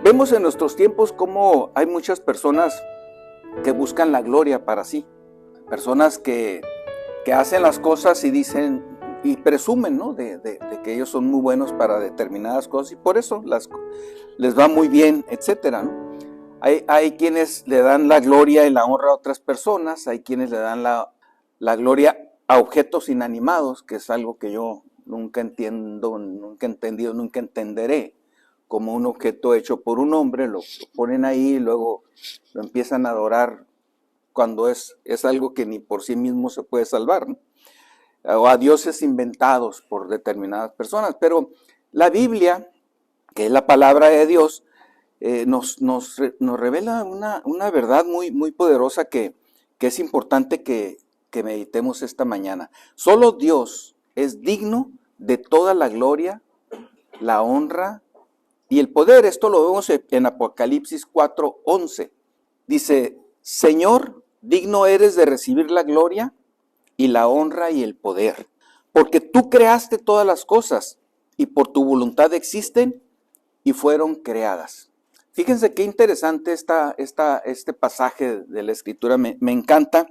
Vemos en nuestros tiempos cómo hay muchas personas que buscan la gloria para sí. Personas que hacen las cosas y dicen y presumen, ¿no? de que ellos son muy buenos para determinadas cosas y por eso les va muy bien, etcétera, ¿no? Hay quienes le dan la gloria y la honra a otras personas, hay quienes le dan la gloria a objetos inanimados, que es algo que yo nunca entiendo, nunca he entendido, nunca entenderé. Como un objeto hecho por un hombre, lo ponen ahí y luego lo empiezan a adorar cuando es algo que ni por sí mismo se puede salvar, ¿no? O a dioses inventados por determinadas personas. Pero la Biblia, que es la palabra de Dios, nos revela una verdad muy, muy poderosa que es importante que meditemos esta mañana. Solo Dios es digno de toda la gloria, la honra y el poder. Esto lo vemos en Apocalipsis 4:11. Dice: Señor, digno eres de recibir la gloria y la honra y el poder, porque tú creaste todas las cosas y por tu voluntad existen y fueron creadas. Fíjense qué interesante este pasaje de la Escritura, me encanta,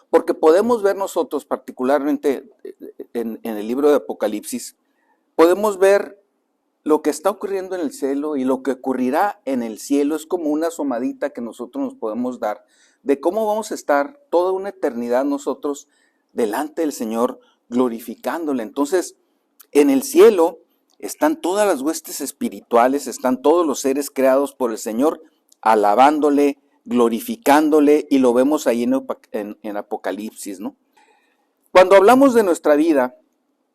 porque podemos ver nosotros, particularmente en el libro de Apocalipsis, podemos ver lo que está ocurriendo en el cielo y lo que ocurrirá en el cielo. Es como una asomadita que nosotros nos podemos dar de cómo vamos a estar toda una eternidad nosotros delante del Señor glorificándole. Entonces, en el cielo están todas las huestes espirituales, están todos los seres creados por el Señor, alabándole, glorificándole, y lo vemos ahí en Apocalipsis, ¿no? Cuando hablamos de nuestra vida,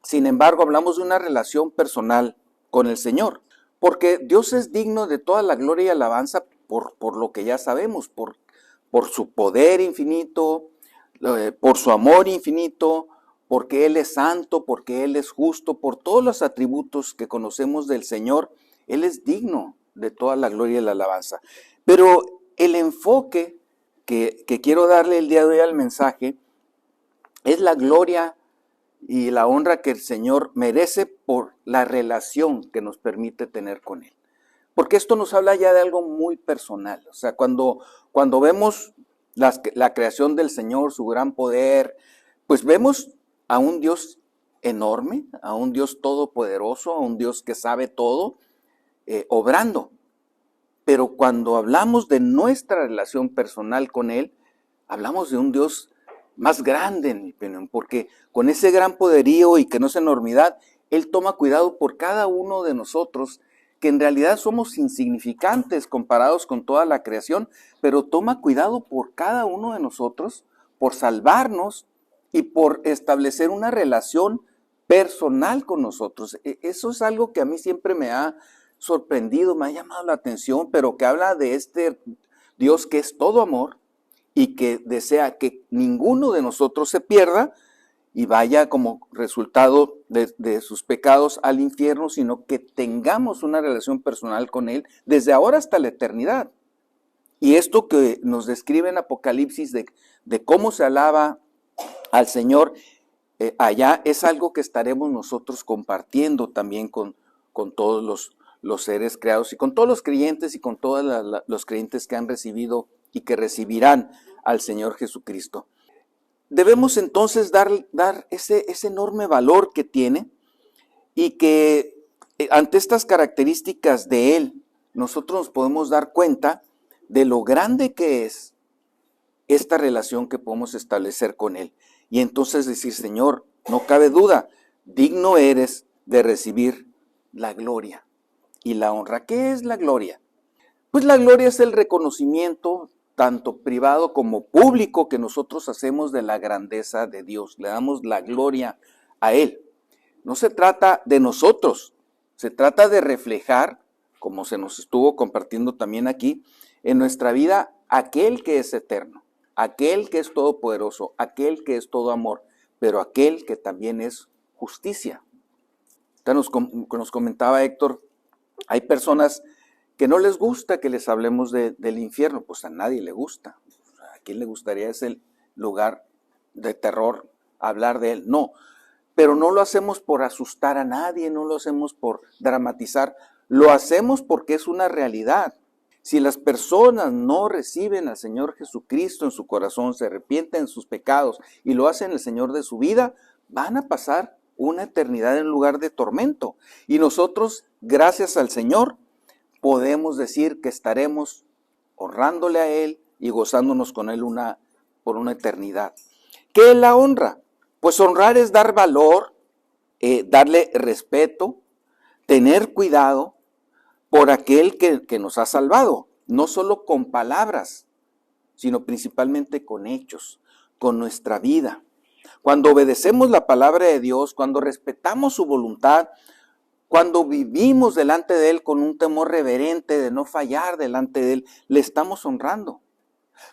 sin embargo, hablamos de una relación personal con el Señor, porque Dios es digno de toda la gloria y alabanza por lo que ya sabemos, por su poder infinito, por su amor infinito, porque Él es santo, porque Él es justo, por todos los atributos que conocemos del Señor. Él es digno de toda la gloria y la alabanza. Pero el enfoque que quiero darle el día de hoy al mensaje es la gloria y la honra que el Señor merece por la relación que nos permite tener con Él. Porque esto nos habla ya de algo muy personal. O sea, cuando vemos la creación del Señor, su gran poder, pues vemos a un Dios enorme, a un Dios todopoderoso, a un Dios que sabe todo, obrando. Pero cuando hablamos de nuestra relación personal con Él, hablamos de un Dios más grande, en mi opinión, porque con ese gran poderío y que no es enormidad, Él toma cuidado por cada uno de nosotros, que en realidad somos insignificantes comparados con toda la creación, pero toma cuidado por cada uno de nosotros, por salvarnos y por establecer una relación personal con nosotros. Eso es algo que a mí siempre me ha sorprendido, me ha llamado la atención, pero que habla de este Dios que es todo amor y que desea que ninguno de nosotros se pierda y vaya como resultado de sus pecados al infierno, sino que tengamos una relación personal con Él desde ahora hasta la eternidad. Y esto que nos describe en Apocalipsis de cómo se alaba al Señor allá es algo que estaremos nosotros compartiendo también con todos los seres creados y con todos los creyentes y con todos los creyentes que han recibido y que recibirán al Señor Jesucristo. Debemos entonces dar ese enorme valor que tiene y que ante estas características de Él, nosotros nos podemos dar cuenta de lo grande que es esta relación que podemos establecer con Él. Y entonces decir: Señor, no cabe duda, digno eres de recibir la gloria y la honra. ¿Qué es la gloria? Pues la gloria es el reconocimiento, tanto privado como público, que nosotros hacemos de la grandeza de Dios. Le damos la gloria a Él. No se trata de nosotros, se trata de reflejar, como se nos estuvo compartiendo también aquí, en nuestra vida aquel que es eterno, aquel que es todopoderoso, aquel que es todo amor, pero aquel que también es justicia. Nos comentaba Héctor, hay personas que no les gusta que les hablemos del infierno. Pues a nadie le gusta. ¿A quién le gustaría ese lugar de terror, hablar de él? No, pero no lo hacemos por asustar a nadie, no lo hacemos por dramatizar, lo hacemos porque es una realidad. Si las personas no reciben al Señor Jesucristo en su corazón, se arrepienten de sus pecados y lo hacen el Señor de su vida, van a pasar una eternidad en lugar de tormento. Y nosotros, gracias al Señor, podemos decir que estaremos honrándole a Él y gozándonos con Él por una eternidad. ¿Qué es la honra? Pues honrar es dar valor, darle respeto, tener cuidado por aquel que nos ha salvado, no solo con palabras, sino principalmente con hechos, con nuestra vida. Cuando obedecemos la palabra de Dios, cuando respetamos su voluntad, cuando vivimos delante de Él con un temor reverente de no fallar delante de Él, le estamos honrando.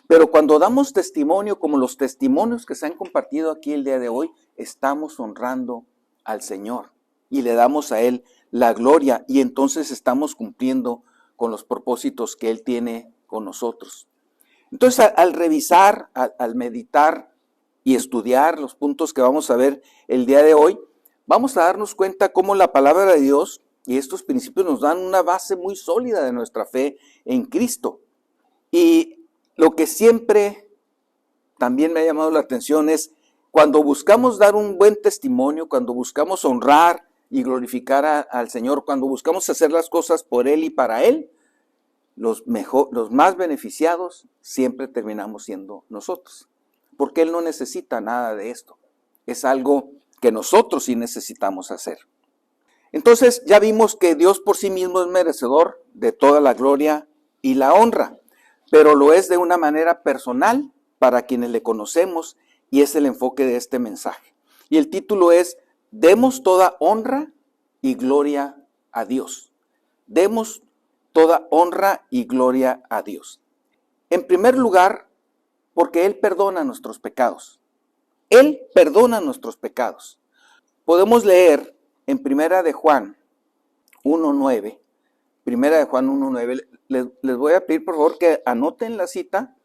Pero cuando damos testimonio, como los testimonios que se han compartido aquí el día de hoy, estamos honrando al Señor y le damos a Él la gloria, y entonces estamos cumpliendo con los propósitos que Él tiene con nosotros. Entonces, al revisar, al meditar y estudiar los puntos que vamos a ver el día de hoy, vamos a darnos cuenta cómo la palabra de Dios y estos principios nos dan una base muy sólida de nuestra fe en Cristo. Y lo que siempre también me ha llamado la atención es cuando buscamos dar un buen testimonio, cuando buscamos honrar y glorificar al Señor, cuando buscamos hacer las cosas por Él y para Él, los más beneficiados siempre terminamos siendo nosotros, porque Él no necesita nada de esto. Es algo que nosotros sí necesitamos hacer. Entonces ya vimos que Dios por sí mismo es merecedor de toda la gloria y la honra, pero lo es de una manera personal para quienes le conocemos, y es el enfoque de este mensaje. Y el título es: demos toda honra y gloria a Dios. Demos toda honra y gloria a Dios. En primer lugar, porque Él perdona nuestros pecados. Él perdona nuestros pecados. Podemos leer en Primera de Juan 1:9. Primera de Juan 1:9. Les voy a pedir por favor que anoten la cita,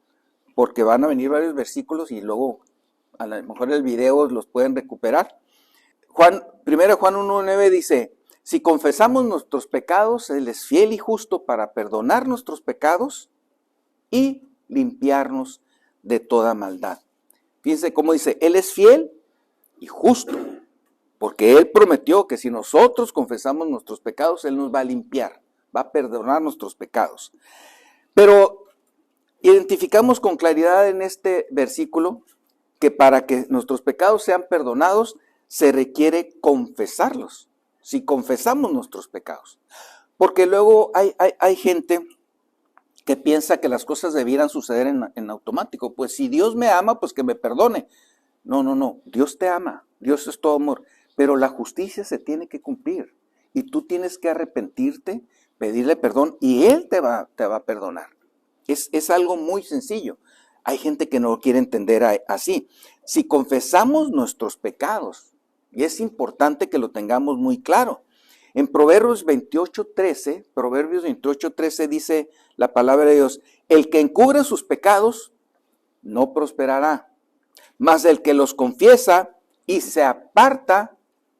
porque van a venir varios versículos y luego a lo mejor el video los pueden recuperar. Primera de Juan 1:9 dice: si confesamos nuestros pecados, Él es fiel y justo para perdonar nuestros pecados y limpiarnos de toda maldad. Fíjense cómo dice: Él es fiel y justo, porque Él prometió que si nosotros confesamos nuestros pecados, Él nos va a limpiar, va a perdonar nuestros pecados. Pero identificamos con claridad en este versículo que para que nuestros pecados sean perdonados, se requiere confesarlos. Si confesamos nuestros pecados. Porque luego hay gente que piensa que las cosas debieran suceder en automático. Pues si Dios me ama, pues que me perdone. No. Dios te ama. Dios es todo amor. Pero la justicia se tiene que cumplir. Y tú tienes que arrepentirte, pedirle perdón, y Él te va a perdonar. Es algo muy sencillo. Hay gente que no lo quiere entender así. Si confesamos nuestros pecados, y es importante que lo tengamos muy claro. En Proverbios 28:13 dice la palabra de Dios: el que encubre sus pecados no prosperará, mas el que los confiesa y se aparta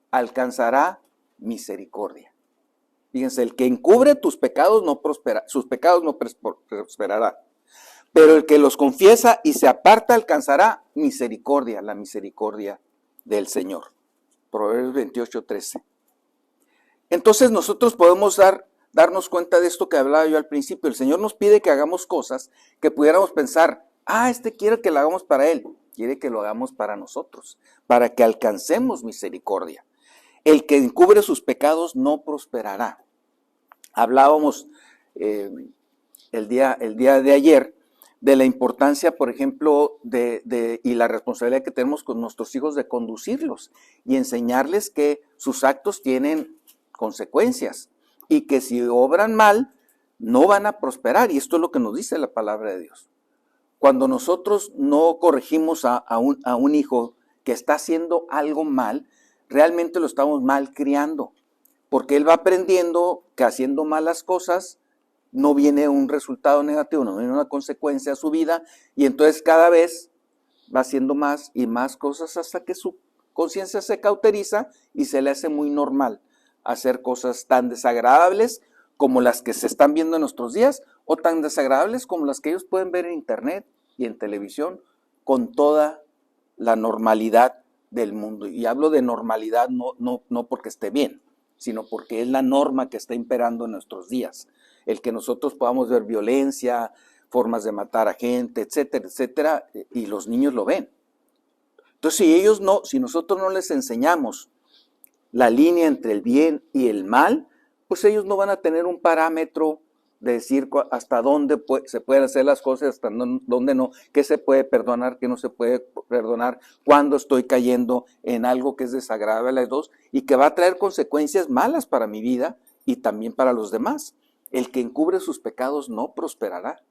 alcanzará misericordia. Fíjense, el que encubre tus pecados no prospera, sus pecados no prosperará, pero el que los confiesa y se aparta alcanzará misericordia, la misericordia del Señor. Proverbios 28:13. Entonces nosotros podemos darnos cuenta de esto que hablaba yo al principio. El Señor nos pide que hagamos cosas que pudiéramos pensar: quiere que lo hagamos para Él. Quiere que lo hagamos para nosotros, para que alcancemos misericordia. El que encubre sus pecados no prosperará. Hablábamos el día de ayer de la importancia, por ejemplo, y la responsabilidad que tenemos con nuestros hijos de conducirlos y enseñarles que sus actos tienen consecuencias y que si obran mal no van a prosperar. Y esto es lo que nos dice la palabra de Dios. Cuando nosotros no corregimos a un hijo que está haciendo algo mal, realmente lo estamos mal criando, porque él va aprendiendo que haciendo malas cosas no viene un resultado negativo, no viene una consecuencia a su vida, y entonces cada vez va haciendo más y más cosas hasta que su conciencia se cauteriza y se le hace muy normal hacer cosas tan desagradables como las que se están viendo en nuestros días o tan desagradables como las que ellos pueden ver en internet y en televisión, con toda la normalidad del mundo. Y hablo de normalidad no porque esté bien, sino porque es la norma que está imperando en nuestros días. El que nosotros podamos ver violencia, formas de matar a gente, etcétera, etcétera, y los niños lo ven. Entonces, si nosotros no les enseñamos la línea entre el bien y el mal, pues ellos no van a tener un parámetro de decir hasta dónde se pueden hacer las cosas, hasta dónde no, qué se puede perdonar, qué no se puede perdonar, cuándo estoy cayendo en algo que es desagradable a las dos y que va a traer consecuencias malas para mi vida y también para los demás. El que encubre sus pecados no prosperará.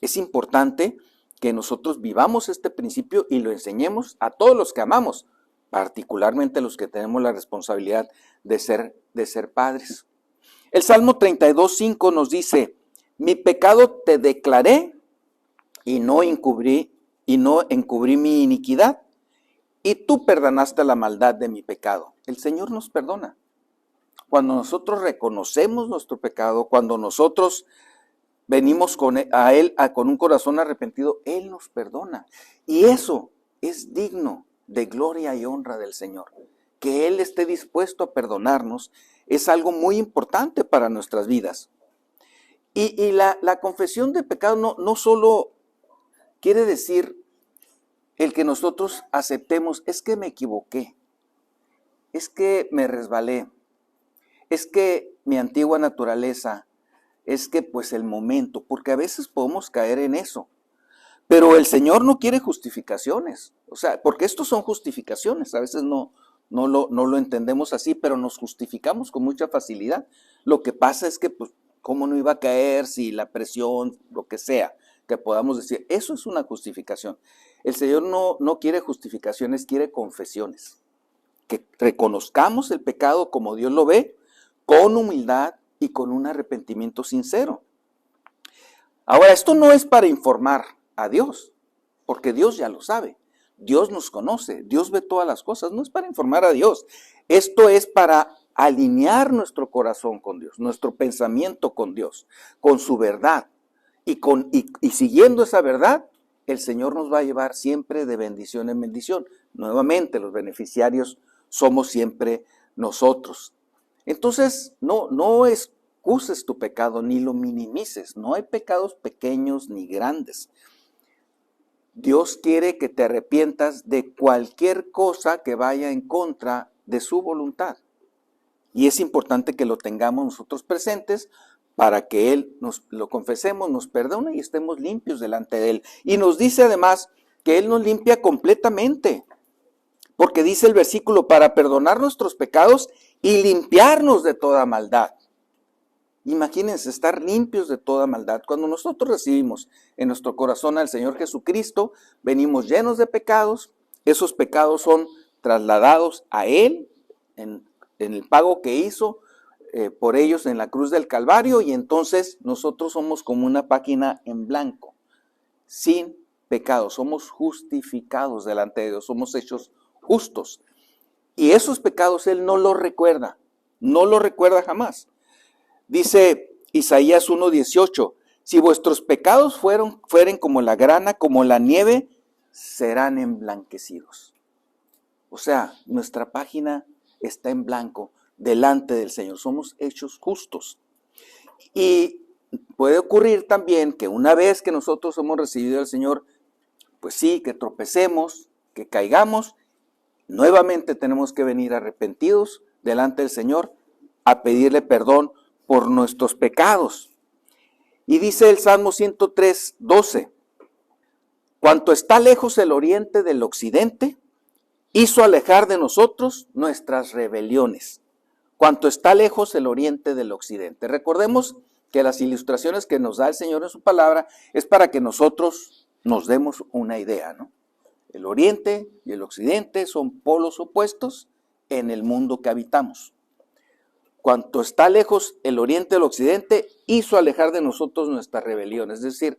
Es importante que nosotros vivamos este principio y lo enseñemos a todos los que amamos, particularmente los que tenemos la responsabilidad de ser padres. El Salmo 32:5 nos dice: mi pecado te declaré y no encubrí mi iniquidad, y tú perdonaste la maldad de mi pecado. El Señor nos perdona. Cuando nosotros reconocemos nuestro pecado, cuando nosotros venimos a Él con un corazón arrepentido, Él nos perdona. Y eso es digno de gloria y honra del Señor. Que Él esté dispuesto a perdonarnos es algo muy importante para nuestras vidas. Y la confesión de pecado no solo quiere decir el que nosotros aceptemos, es que me equivoqué, es que me resbalé, es que mi antigua naturaleza, es que pues el momento, porque a veces podemos caer en eso. Pero el Señor no quiere justificaciones, o sea, porque estos son justificaciones, a veces no lo entendemos así, pero nos justificamos con mucha facilidad. Lo que pasa es que, pues, ¿cómo no iba a caer si la presión, lo que sea, que podamos decir? Eso es una justificación. El Señor no quiere justificaciones, quiere confesiones. Que reconozcamos el pecado como Dios lo ve, con humildad y con un arrepentimiento sincero. Ahora, esto no es para informar a Dios, porque Dios ya lo sabe. Dios nos conoce, Dios ve todas las cosas, no es para informar a Dios. Esto es para alinear nuestro corazón con Dios, nuestro pensamiento con Dios, con su verdad. Y siguiendo esa verdad, el Señor nos va a llevar siempre de bendición en bendición. Nuevamente, los beneficiarios somos siempre nosotros. Entonces, no excuses tu pecado ni lo minimices. No hay pecados pequeños ni grandes. Dios quiere que te arrepientas de cualquier cosa que vaya en contra de su voluntad. Y es importante que lo tengamos nosotros presentes para que Él nos lo confesemos, nos perdone y estemos limpios delante de Él. Y nos dice además que Él nos limpia completamente. Porque dice el versículo, para perdonar nuestros pecados y limpiarnos de toda maldad. Imagínense estar limpios de toda maldad. Cuando nosotros recibimos en nuestro corazón al Señor Jesucristo, venimos llenos de pecados. Esos pecados son trasladados a Él en el pago que hizo por ellos en la cruz del Calvario, y entonces nosotros somos como una página en blanco, sin pecado. Somos justificados delante de Dios, somos hechos justos. Y esos pecados Él no los recuerda jamás. Dice Isaías 1:18, si vuestros pecados fueren como la grana, como la nieve, serán emblanquecidos. O sea, nuestra página está en blanco delante del Señor. Somos hechos justos. Y puede ocurrir también que una vez que nosotros hemos recibido al Señor, pues sí, que tropecemos, que caigamos, nuevamente tenemos que venir arrepentidos delante del Señor a pedirle perdón por nuestros pecados. Y dice el Salmo 103:12, cuanto está lejos el oriente del occidente, hizo alejar de nosotros nuestras rebeliones. Cuanto está lejos el oriente del occidente. Recordemos que las ilustraciones que nos da el Señor en su palabra es para que nosotros nos demos una idea, ¿no? El oriente y el occidente son polos opuestos en el mundo que habitamos. Cuanto está lejos el oriente del occidente, hizo alejar de nosotros nuestras rebeliones. Es decir,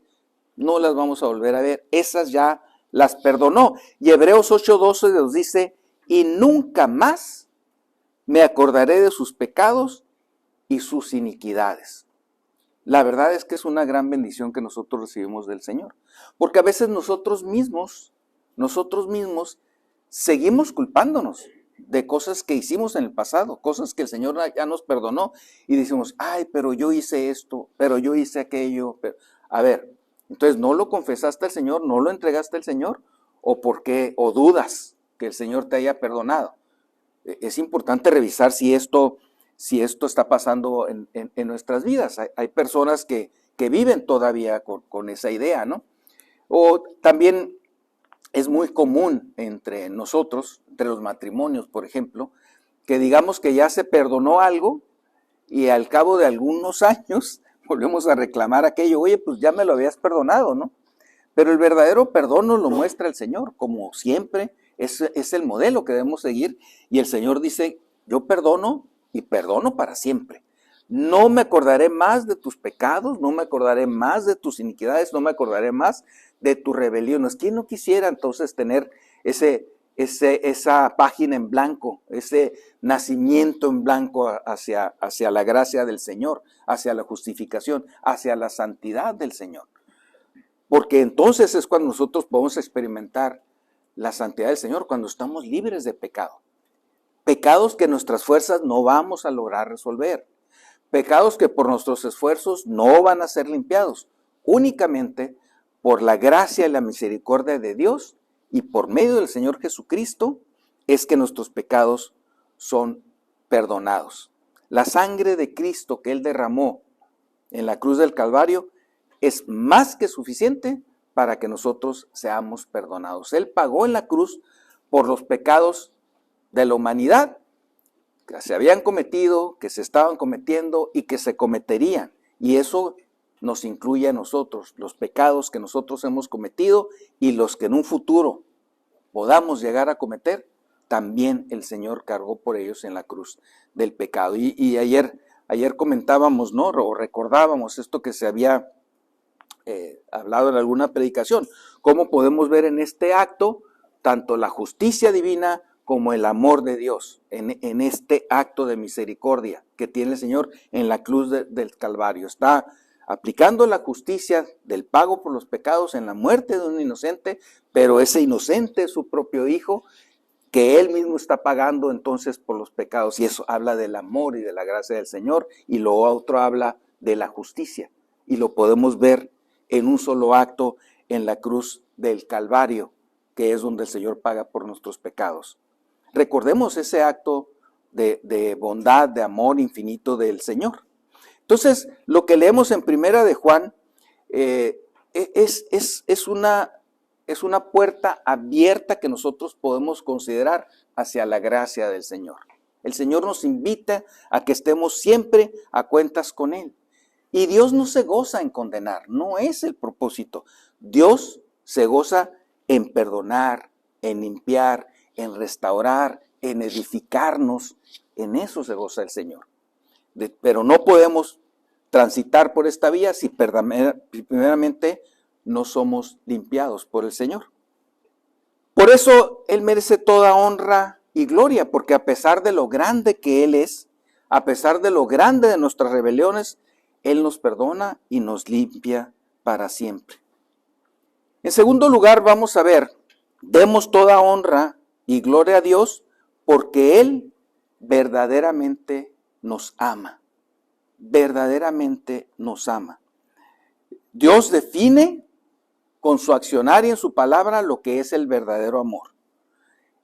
no las vamos a volver a ver. Esas ya las perdonó. Y Hebreos 8:12 nos dice, y nunca más me acordaré de sus pecados y sus iniquidades. La verdad es que es una gran bendición que nosotros recibimos del Señor. Porque a veces nosotros mismos seguimos culpándonos de cosas que hicimos en el pasado, cosas que el Señor ya nos perdonó y decimos, ay, pero yo hice esto, pero yo hice aquello. A ver, entonces, ¿no lo confesaste al Señor? ¿No lo entregaste al Señor? ¿O por qué? ¿O dudas que el Señor te haya perdonado? Es importante revisar si esto está pasando en nuestras vidas. Hay personas que viven todavía con esa idea, ¿no? O también es muy común entre nosotros, entre los matrimonios, por ejemplo, que digamos que ya se perdonó algo y al cabo de algunos años volvemos a reclamar aquello. Oye, pues ya me lo habías perdonado, ¿no? Pero el verdadero perdón nos lo muestra el Señor, como siempre, es el modelo que debemos seguir. Y el Señor dice, yo perdono y perdono para siempre. No me acordaré más de tus pecados, no me acordaré más de tus iniquidades, no me acordaré más de tus rebeliones. ¿Quién no quisiera entonces tener esa página en blanco, ese nacimiento en blanco hacia la gracia del Señor, hacia la justificación, hacia la santidad del Señor? Porque entonces es cuando nosotros podemos experimentar la santidad del Señor, cuando estamos libres de pecado. Pecados que nuestras fuerzas no vamos a lograr resolver. Pecados que por nuestros esfuerzos no van a ser limpiados. Únicamente por la gracia y la misericordia de Dios y por medio del Señor Jesucristo es que nuestros pecados son perdonados. La sangre de Cristo que Él derramó en la cruz del Calvario es más que suficiente para que nosotros seamos perdonados. Él pagó en la cruz por los pecados de la humanidad que se habían cometido, que se estaban cometiendo y que se cometerían. Y eso nos incluye a nosotros, los pecados que nosotros hemos cometido y los que en un futuro podamos llegar a cometer, también el Señor cargó por ellos en la cruz del pecado. Y ayer comentábamos, ¿no? O recordábamos esto que se había hablado en alguna predicación, cómo podemos ver en este acto tanto la justicia divina como el amor de Dios, en este acto de misericordia que tiene el Señor en la cruz del Calvario. Está aplicando la justicia del pago por los pecados en la muerte de un inocente, pero ese inocente es su propio hijo, que Él mismo está pagando entonces por los pecados. Y eso habla del amor y de la gracia del Señor, y lo otro habla de la justicia. Y lo podemos ver en un solo acto en la cruz del Calvario, que es donde el Señor paga por nuestros pecados. Recordemos ese acto de bondad, de amor infinito del Señor. Entonces, lo que leemos en Primera de Juan es una puerta abierta que nosotros podemos considerar hacia la gracia del Señor. El Señor nos invita a que estemos siempre a cuentas con Él. Y Dios no se goza en condenar, no es el propósito. Dios se goza en perdonar, en limpiar, en restaurar, en edificarnos. En eso se goza el Señor. Pero no podemos transitar por esta vía si primeramente no somos limpiados por el Señor. Por eso Él merece toda honra y gloria, porque a pesar de lo grande que Él es, a pesar de lo grande de nuestras rebeliones, Él nos perdona y nos limpia para siempre. En segundo lugar, vamos a ver, demos toda honra y gloria a Dios porque Él verdaderamente nos ama. Verdaderamente nos ama. Dios define con su accionar y en su palabra lo que es el verdadero amor.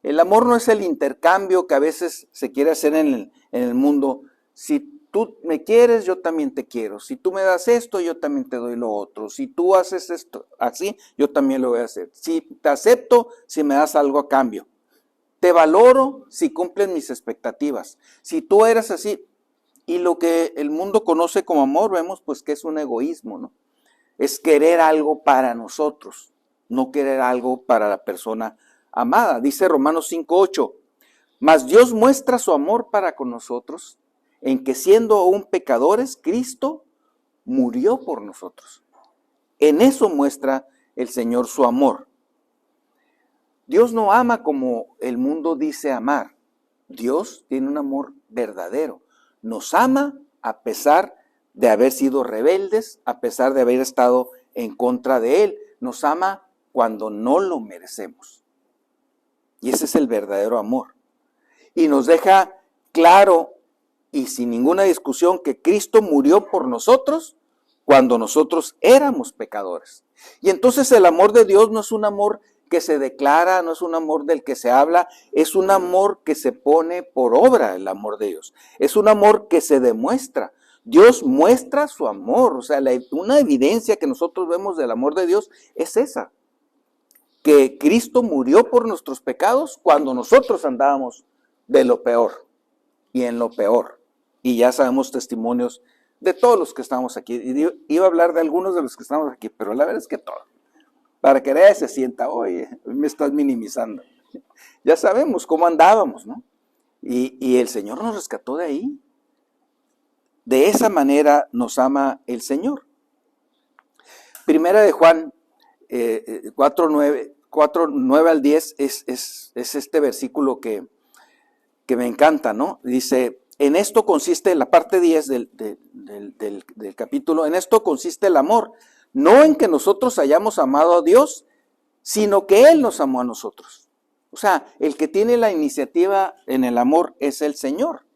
El amor no es el intercambio que a veces se quiere hacer en el mundo. Si tú me quieres, yo también te quiero. Si tú me das esto, yo también te doy lo otro. Si tú haces esto así, yo también lo voy a hacer. Si te acepto, si me das algo a cambio. Te valoro si cumplen mis expectativas. Si tú eres así, y lo que el mundo conoce como amor, vemos pues que es un egoísmo, ¿no? Es querer algo para nosotros, no querer algo para la persona amada. Dice Romanos 5:8, mas Dios muestra su amor para con nosotros, en que siendo aún pecadores, Cristo murió por nosotros. En eso muestra el Señor su amor. Dios no ama como el mundo dice amar. Dios tiene un amor verdadero. Nos ama a pesar de haber sido rebeldes, a pesar de haber estado en contra de Él. Nos ama cuando no lo merecemos. Y ese es el verdadero amor. Y nos deja claro y sin ninguna discusión que Cristo murió por nosotros cuando nosotros éramos pecadores. Y entonces el amor de Dios no es un amor que se declara, no es un amor del que se habla, es un amor que se pone por obra, el amor de Dios. Es un amor que se demuestra. Dios muestra su amor, o sea, una evidencia que nosotros vemos del amor de Dios es esa, que Cristo murió por nuestros pecados cuando nosotros andábamos de lo peor y en lo peor. Y ya sabemos testimonios de todos los que estamos aquí. Y iba a hablar de algunos de los que estamos aquí, pero la verdad es que todos. Para que nadie se sienta, oye, me estás minimizando. Ya sabemos cómo andábamos, ¿no? Y el Señor nos rescató de ahí. De esa manera nos ama el Señor. Primera de Juan 4:9 al 10 es este versículo que me encanta, ¿no? Dice, en esto consiste, la parte 10 del capítulo, en esto consiste el amor, no en que nosotros hayamos amado a Dios, sino que Él nos amó a nosotros. O sea, el que tiene la iniciativa en el amor es el Señor.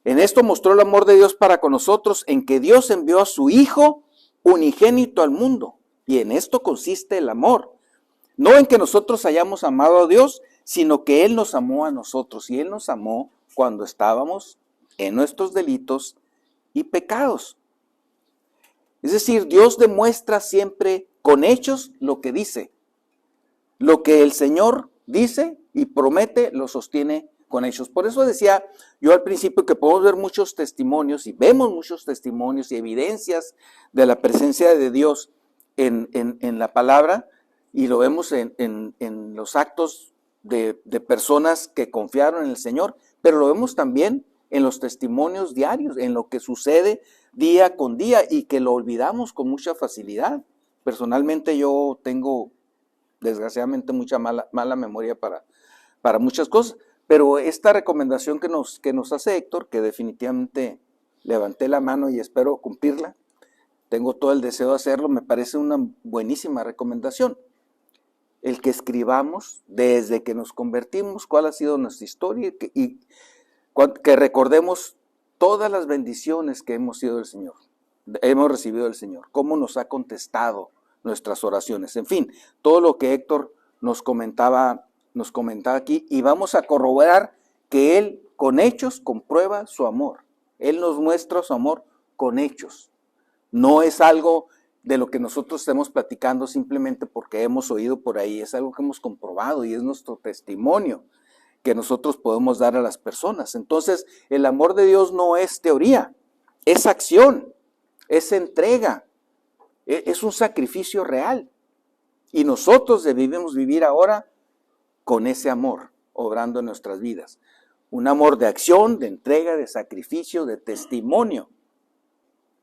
En esto mostró el amor de Dios para con nosotros, en que Dios envió a su Hijo unigénito al mundo. Y en esto consiste el amor. No en que nosotros hayamos amado a Dios, sino que Él nos amó a nosotros. Y Él nos amó cuando estábamos en nuestros delitos y pecados. Es decir, Dios demuestra siempre con hechos lo que dice. Lo que el Señor dice y promete lo sostiene con hechos. Por eso decía yo al principio que podemos ver muchos testimonios y vemos muchos testimonios y evidencias de la presencia de Dios en la palabra, y lo vemos en los actos de personas que confiaron en el Señor, pero lo vemos también en los testimonios diarios, en lo que sucede día con día y que lo olvidamos con mucha facilidad. Personalmente yo tengo desgraciadamente mucha mala memoria para muchas cosas, pero esta recomendación que nos hace Héctor, que definitivamente levanté la mano y espero cumplirla, tengo todo el deseo de hacerlo, me parece una buenísima recomendación. El que escribamos desde que nos convertimos cuál ha sido nuestra historia y que recordemos todas las bendiciones que hemos recibido del Señor, cómo nos ha contestado nuestras oraciones, en fin, todo lo que Héctor nos comentaba aquí, y vamos a corroborar que Él con hechos comprueba su amor. Él nos muestra su amor con hechos. No es algo de lo que nosotros estemos platicando simplemente porque hemos oído por ahí, es algo que hemos comprobado y es nuestro testimonio que nosotros podemos dar a las personas. Entonces, el amor de Dios no es teoría, es acción, es entrega, es un sacrificio real. Y nosotros debemos vivir ahora con ese amor, obrando en nuestras vidas. Un amor de acción, de entrega, de sacrificio, de testimonio.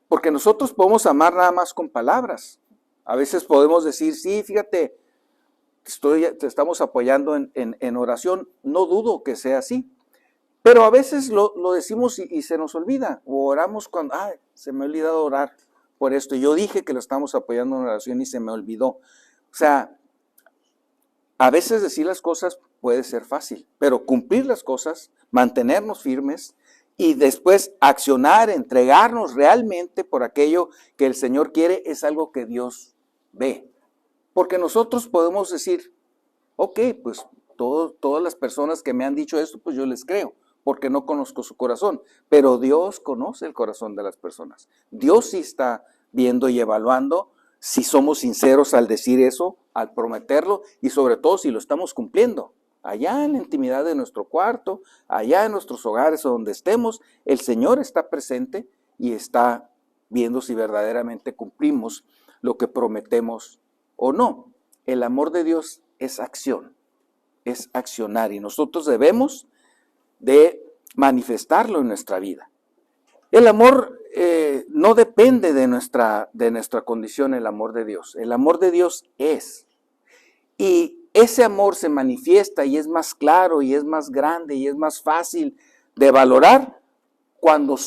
Porque nosotros podemos amar nada más con palabras. A veces podemos decir, sí, fíjate, te estamos apoyando en oración. No dudo que sea así. Pero a veces lo decimos y se nos olvida. O oramos cuando, se me ha olvidado orar por esto. Yo dije que lo estamos apoyando en oración y se me olvidó. O sea, a veces decir las cosas puede ser fácil, pero cumplir las cosas, mantenernos firmes y después accionar, entregarnos realmente por aquello que el Señor quiere, es algo que Dios ve. Porque nosotros podemos decir, ok, pues todas las personas que me han dicho esto, pues yo les creo, porque no conozco su corazón. Pero Dios conoce el corazón de las personas. Dios sí está viendo y evaluando si somos sinceros al decir eso, al prometerlo, y sobre todo si lo estamos cumpliendo. Allá en la intimidad de nuestro cuarto, allá en nuestros hogares o donde estemos, el Señor está presente y está viendo si verdaderamente cumplimos lo que prometemos o no. El amor de Dios es acción, es accionar, y nosotros debemos de manifestarlo en nuestra vida. El amor no depende de nuestra condición, el amor de Dios. El amor de Dios es. Y ese amor se manifiesta y es más claro y es más grande y es más fácil de valorar cuando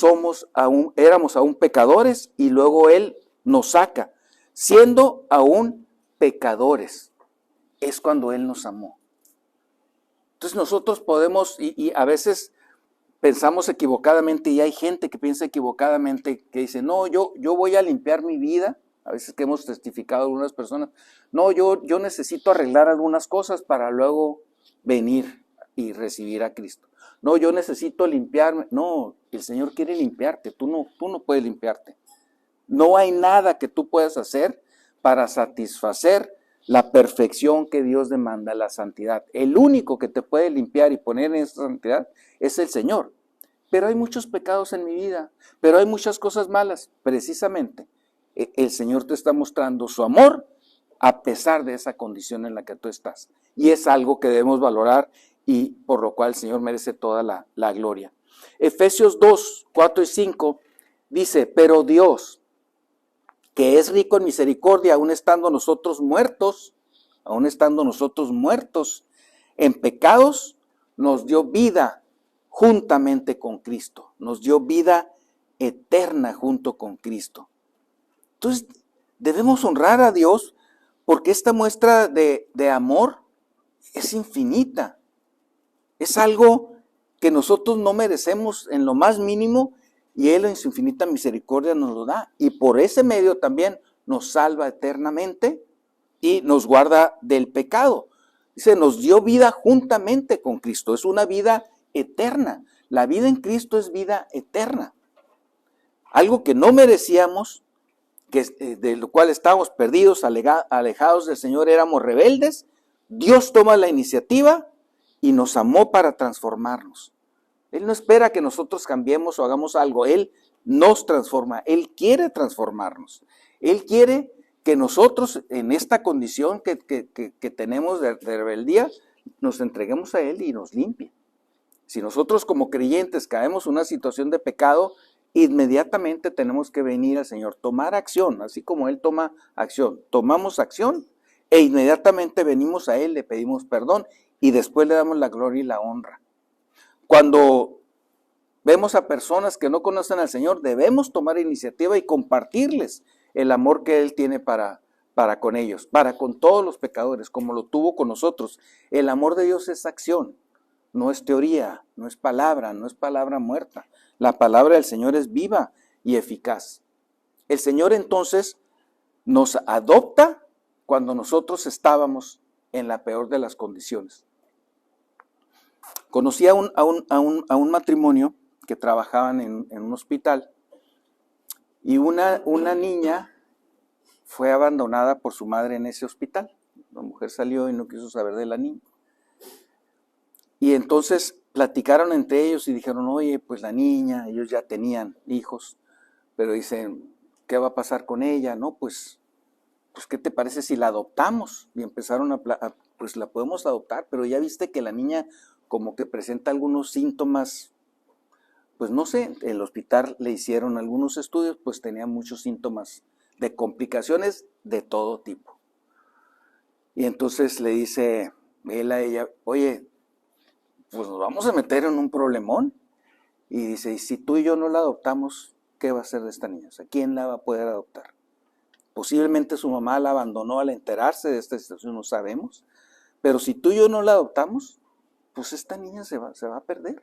éramos aún pecadores y luego Él nos saca. Siendo aún pecadores, es cuando Él nos amó. Entonces nosotros podemos, y a veces pensamos equivocadamente, y hay gente que piensa equivocadamente, que dice, no, yo voy a limpiar mi vida. A veces que hemos testificado a algunas personas, no, yo necesito arreglar algunas cosas para luego venir y recibir a Cristo. No, yo necesito limpiarme. No, el Señor quiere limpiarte, tú no puedes limpiarte. No hay nada que tú puedas hacer para satisfacer la perfección que Dios demanda, la santidad. El único que te puede limpiar y poner en esa santidad es el Señor. Pero hay muchos pecados en mi vida, pero hay muchas cosas malas. Precisamente, el Señor te está mostrando su amor a pesar de esa condición en la que tú estás. Y es algo que debemos valorar y por lo cual el Señor merece toda la gloria. Efesios 2, 4 y 5 dice, pero Dios, que es rico en misericordia, aun estando nosotros muertos en pecados, nos dio vida juntamente con Cristo, nos dio vida eterna junto con Cristo. Entonces, debemos honrar a Dios porque esta muestra de amor es infinita. Es algo que nosotros no merecemos en lo más mínimo y Él en su infinita misericordia nos lo da. Y por ese medio también nos salva eternamente y nos guarda del pecado. Dice, nos dio vida juntamente con Cristo. Es una vida eterna. La vida en Cristo es vida eterna. Algo que no merecíamos, de lo cual estábamos perdidos, alejados del Señor, éramos rebeldes. Dios toma la iniciativa y nos amó para transformarnos. Él no espera que nosotros cambiemos o hagamos algo. Él nos transforma. Él quiere transformarnos. Él quiere que nosotros en esta condición que tenemos de rebeldía, nos entreguemos a Él y nos limpie. Si nosotros como creyentes caemos en una situación de pecado, inmediatamente tenemos que venir al Señor, tomar acción, así como Él toma acción. Tomamos acción e inmediatamente venimos a Él, le pedimos perdón y después le damos la gloria y la honra. Cuando vemos a personas que no conocen al Señor, debemos tomar iniciativa y compartirles el amor que Él tiene para con ellos, para con todos los pecadores, como lo tuvo con nosotros. El amor de Dios es acción, no es teoría, no es palabra muerta. La palabra del Señor es viva y eficaz. El Señor entonces nos adopta cuando nosotros estábamos en la peor de las condiciones. Conocí a un matrimonio que trabajaban en un hospital y una niña fue abandonada por su madre en ese hospital. La mujer salió y no quiso saber de la niña. Y entonces platicaron entre ellos y dijeron, oye, pues la niña, ellos ya tenían hijos, pero dicen, ¿qué va a pasar con ella? No, pues ¿qué te parece si la adoptamos? Y empezaron pues la podemos adoptar, pero ya viste que la niña como que presenta algunos síntomas, pues no sé, el hospital le hicieron algunos estudios, pues tenía muchos síntomas de complicaciones de todo tipo. Y entonces le dice él a ella, oye, pues nos vamos a meter en un problemón. Y dice, y si tú y yo no la adoptamos, ¿qué va a hacer de esta niña? O sea, ¿quién la va a poder adoptar? Posiblemente su mamá la abandonó al enterarse de esta situación, no sabemos. Pero si tú y yo no la adoptamos, pues esta niña se va a perder.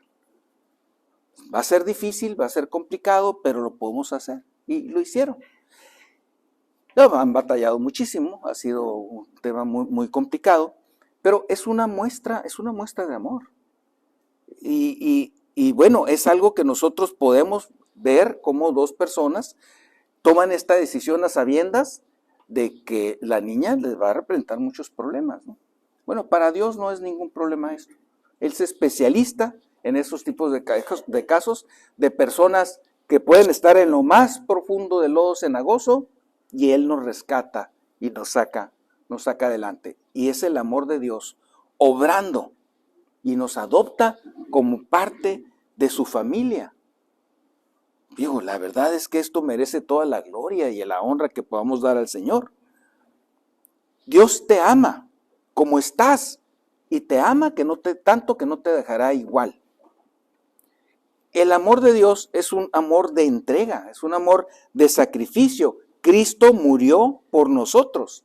Va a ser difícil, va a ser complicado, pero lo podemos hacer. Y lo hicieron. Han batallado muchísimo, ha sido un tema muy, muy complicado, pero es una muestra de amor. Y bueno, es algo que nosotros podemos ver cómo dos personas toman esta decisión a sabiendas de que la niña les va a representar muchos problemas, ¿no? Bueno, para Dios no es ningún problema esto. Él es especialista en esos tipos de casos de personas que pueden estar en lo más profundo del lodo cenagoso y Él nos rescata y nos saca adelante. Y es el amor de Dios obrando y nos adopta como parte de su familia. Digo, la verdad es que esto merece toda la gloria y la honra que podamos dar al Señor. Dios te ama como estás y te ama tanto que no te dejará igual. el amor de Dios es un amor de entrega, es un amor de sacrificio. Cristo murió por nosotros.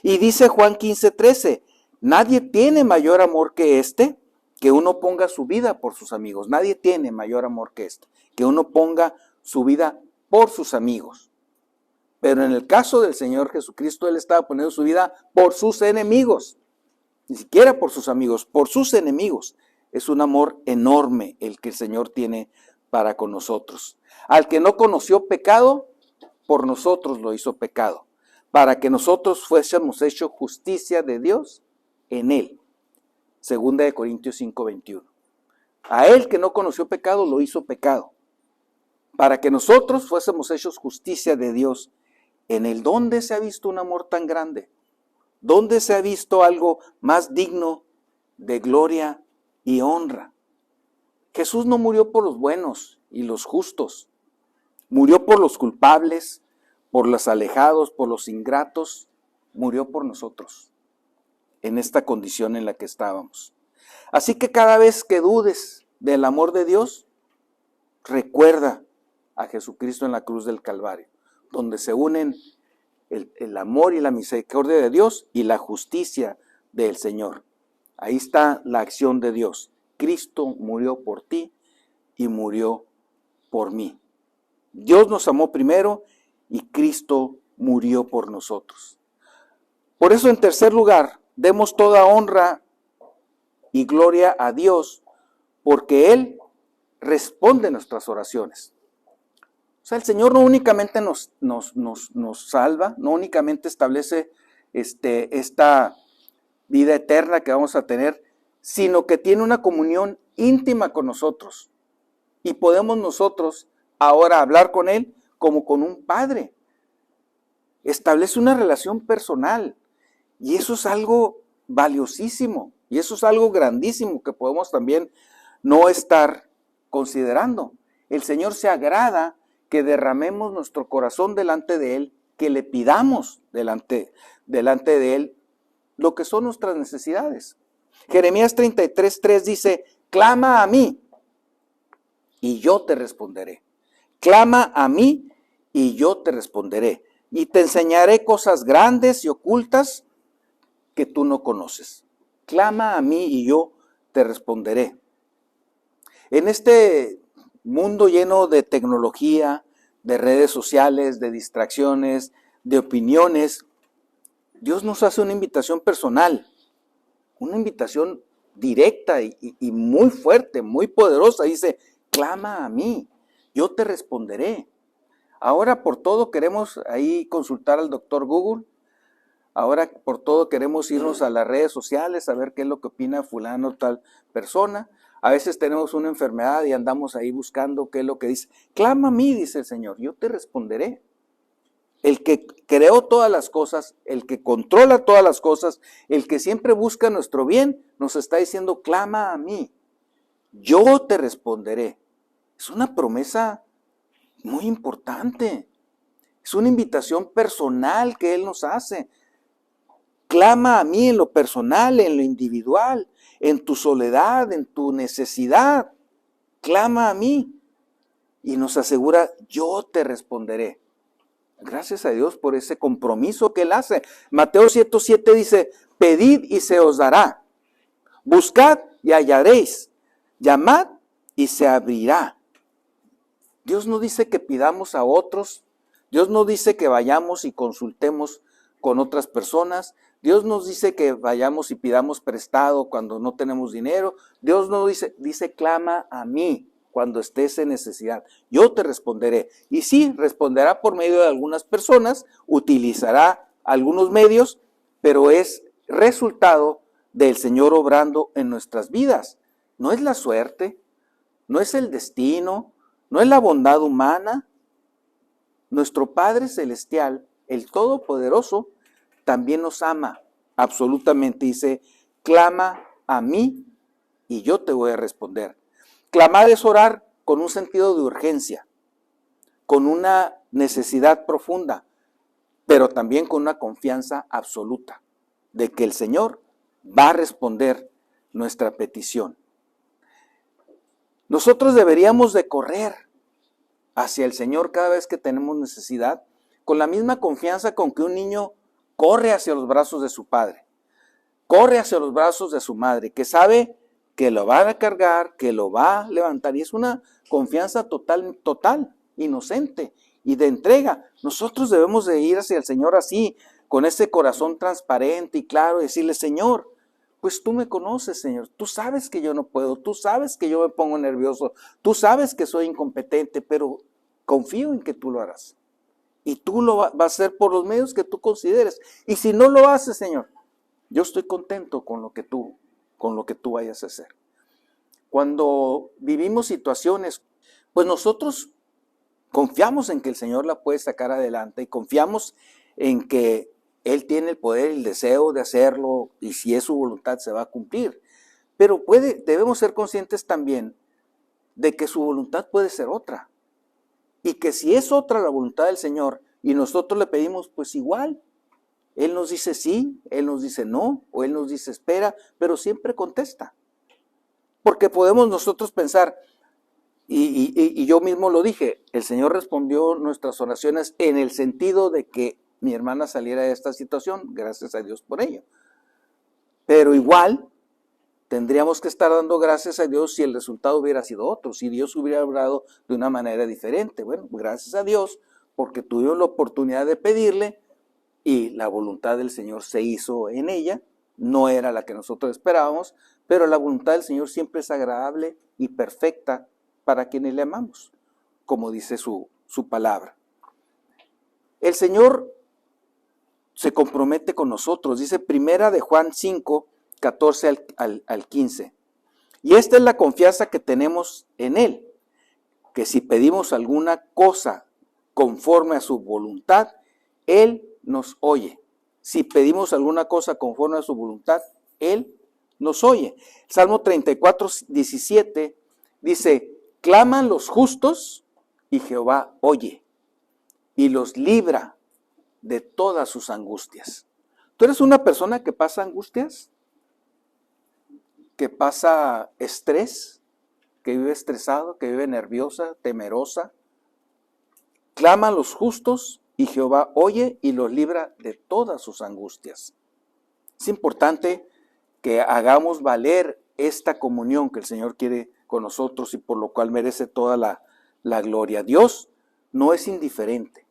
Y dice Juan 15:13, nadie tiene mayor amor que este, que uno ponga su vida por sus amigos. Nadie tiene mayor amor que este, que uno ponga su vida por sus amigos. Pero en el caso del Señor Jesucristo, Él estaba poniendo su vida por sus enemigos. Ni siquiera por sus amigos, por sus enemigos. Es un amor enorme el que el Señor tiene para con nosotros. Al que no conoció pecado, por nosotros lo hizo pecado, para que nosotros fuésemos hecho justicia de Dios en Él. Segunda de Corintios 5:21. A Él que no conoció pecado, lo hizo pecado, para que nosotros fuésemos hechos justicia de Dios en Él. ¿Dónde se ha visto un amor tan grande? ¿Dónde se ha visto algo más digno de gloria y honra? Jesús no murió por los buenos y los justos. Murió por los culpables, por los alejados, por los ingratos. Murió por nosotros en esta condición en la que estábamos. Así que cada vez que dudes del amor de Dios, recuerda a Jesucristo en la cruz del Calvario, donde se unen el amor y la misericordia de Dios y la justicia del Señor. Ahí está la acción de Dios. Cristo murió por ti y murió por mí. Dios nos amó primero y Cristo murió por nosotros. Por eso, en tercer lugar, demos toda honra y gloria a Dios, porque Él responde nuestras oraciones. O sea, el Señor no únicamente nos salva, no únicamente establece esta vida eterna que vamos a tener, sino que tiene una comunión íntima con nosotros. Y podemos nosotros ahora hablar con Él como con un padre. Establece una relación personal. Y eso es algo valiosísimo. Y eso es algo grandísimo que podemos también no estar considerando. El Señor se agrada que derramemos nuestro corazón delante de Él, que le pidamos delante de Él lo que son nuestras necesidades. Jeremías 33:3 dice, clama a mí y yo te responderé. Clama a mí y yo te responderé. Y te enseñaré cosas grandes y ocultas que tú no conoces. Clama a mí y yo te responderé. En este mundo lleno de tecnología, de redes sociales, de distracciones, de opiniones, Dios nos hace una invitación personal, una invitación directa y muy fuerte, muy poderosa. Dice, clama a mí, yo te responderé. Ahora por todo queremos ahí consultar al doctor Google. Ahora por todo queremos irnos a las redes sociales a ver qué es lo que opina fulano tal persona. A veces tenemos una enfermedad y andamos ahí buscando qué es lo que dice. Clama a mí, dice el Señor, yo te responderé. El que creó todas las cosas, el que controla todas las cosas, el que siempre busca nuestro bien, nos está diciendo, clama a mí, yo te responderé. Es una promesa muy importante. Es una invitación personal que Él nos hace. Clama a mí en lo personal, en lo individual, en tu soledad, en tu necesidad. Clama a mí. Y nos asegura, yo te responderé. Gracias a Dios por ese compromiso que Él hace. Mateo 7:7 dice, pedid y se os dará. Buscad y hallaréis. Llamad y se abrirá. Dios no dice que pidamos a otros. Dios no dice que vayamos y consultemos con otras personas. Dios nos dice que vayamos y pidamos prestado cuando no tenemos dinero. Dios no dice clama a mí cuando estés en necesidad. Yo te responderé. Y sí, responderá por medio de algunas personas, utilizará algunos medios, pero es resultado del Señor obrando en nuestras vidas. No es la suerte, no es el destino, no es la bondad humana. Nuestro Padre Celestial, el Todopoderoso, también nos ama absolutamente. Dice, clama a mí y yo te voy a responder. Clamar es orar con un sentido de urgencia, con una necesidad profunda, pero también con una confianza absoluta de que el Señor va a responder nuestra petición. Nosotros deberíamos de correr hacia el Señor cada vez que tenemos necesidad, con la misma confianza con que un niño corre hacia los brazos de su padre, corre hacia los brazos de su madre, que sabe que lo van a cargar, que lo va a levantar, y es una confianza total, inocente y de entrega. Nosotros debemos de ir hacia el Señor así, con ese corazón transparente y claro, decirle: Señor, pues tú me conoces, Señor, tú sabes que yo no puedo, tú sabes que yo me pongo nervioso, tú sabes que soy incompetente, pero confío en que tú lo harás. Y tú lo vas a hacer por los medios que tú consideres. Y si no lo haces, Señor, yo estoy contento con lo que tú vayas a hacer. Cuando vivimos situaciones, pues nosotros confiamos en que el Señor la puede sacar adelante y confiamos en que Él tiene el poder y el deseo de hacerlo, y si es su voluntad se va a cumplir. Pero debemos ser conscientes también de que su voluntad puede ser otra. Y que si es otra la voluntad del Señor y nosotros le pedimos, pues igual. Él nos dice sí, Él nos dice no, o Él nos dice espera, pero siempre contesta. Porque podemos nosotros pensar, y yo mismo lo dije, el Señor respondió nuestras oraciones en el sentido de que mi hermana saliera de esta situación, gracias a Dios por ello. Pero igual tendríamos que estar dando gracias a Dios si el resultado hubiera sido otro, si Dios hubiera obrado de una manera diferente. Bueno, gracias a Dios porque tuvimos la oportunidad de pedirle y la voluntad del Señor se hizo en ella. No era la que nosotros esperábamos, pero la voluntad del Señor siempre es agradable y perfecta para quienes le amamos, como dice su palabra. El Señor se compromete con nosotros, dice Primera de Juan 5, 14 al 15. Y esta es la confianza que tenemos en Él, que si pedimos alguna cosa conforme a su voluntad, Él nos oye. Si pedimos alguna cosa conforme a su voluntad, Él nos oye. Salmo 34, 17 dice: claman los justos y Jehová oye y los libra de todas sus angustias. ¿Tú eres una persona que pasa angustias? ¿Que pasa estrés? ¿Que vive estresado? ¿Que vive nerviosa, temerosa? Claman los justos y Jehová oye y los libra de todas sus angustias. Es importante que hagamos valer esta comunión que el Señor quiere con nosotros y por lo cual merece toda la gloria. Dios no es indiferente.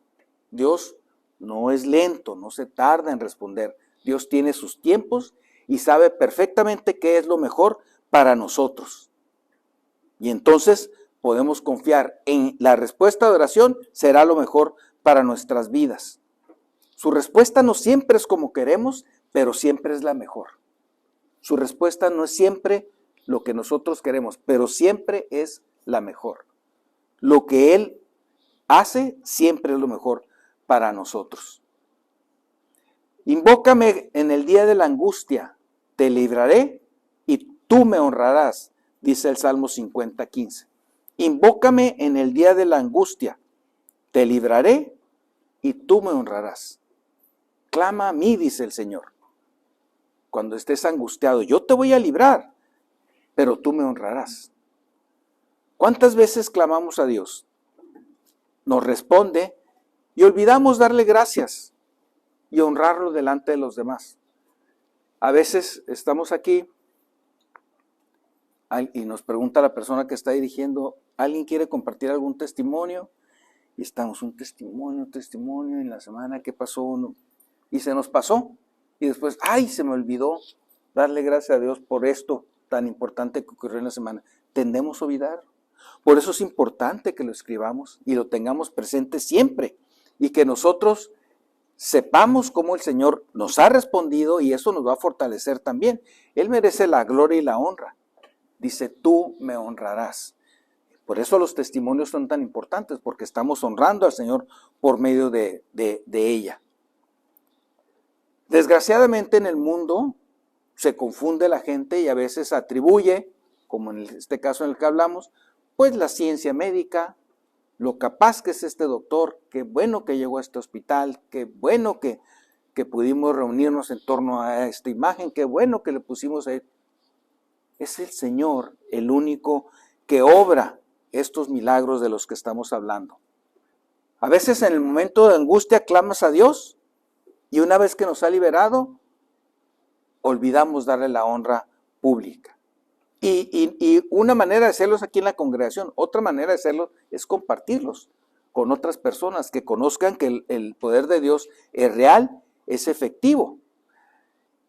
Dios no es lento, no se tarda en responder. Dios tiene sus tiempos y sabe perfectamente qué es lo mejor para nosotros. Y entonces podemos confiar en la respuesta de oración, será lo mejor para nuestras vidas. Su respuesta no siempre es como queremos, pero siempre es la mejor. Su respuesta no es siempre lo que nosotros queremos, pero siempre es la mejor. Lo que Él hace siempre es lo mejor para nosotros. Invócame en el día de la angustia, te libraré y tú me honrarás, dice el Salmo 50, 15. Invócame en el día de la angustia, te libraré y tú me honrarás. Clama a mí, dice el Señor. Cuando estés angustiado, yo te voy a librar, pero tú me honrarás. ¿Cuántas veces clamamos a Dios? Nos responde y olvidamos darle gracias y honrarlo delante de los demás. A veces estamos aquí y nos pregunta la persona que está dirigiendo, ¿alguien quiere compartir algún testimonio? Y estamos, un testimonio, en la semana que pasó, y se nos pasó. Y después, se me olvidó darle gracias a Dios por esto tan importante que ocurrió en la semana. Tendemos a olvidar. Por eso es importante que lo escribamos y lo tengamos presente siempre. Y que nosotros sepamos cómo el Señor nos ha respondido y eso nos va a fortalecer también. Él merece la gloria y la honra. Dice, tú me honrarás. Por eso los testimonios son tan importantes, porque estamos honrando al Señor por medio de ella. Desgraciadamente en el mundo se confunde la gente y a veces atribuye, como en este caso en el que hablamos, pues la ciencia médica, lo capaz que es este doctor, qué bueno que llegó a este hospital, qué bueno que pudimos reunirnos en torno a esta imagen, qué bueno que le pusimos ahí. Es el Señor el único que obra estos milagros de los que estamos hablando. A veces en el momento de angustia clamas a Dios y una vez que nos ha liberado, olvidamos darle la honra pública. Y una manera de hacerlos aquí en la congregación, otra manera de hacerlo es compartirlos con otras personas que conozcan que el poder de Dios es real, es efectivo.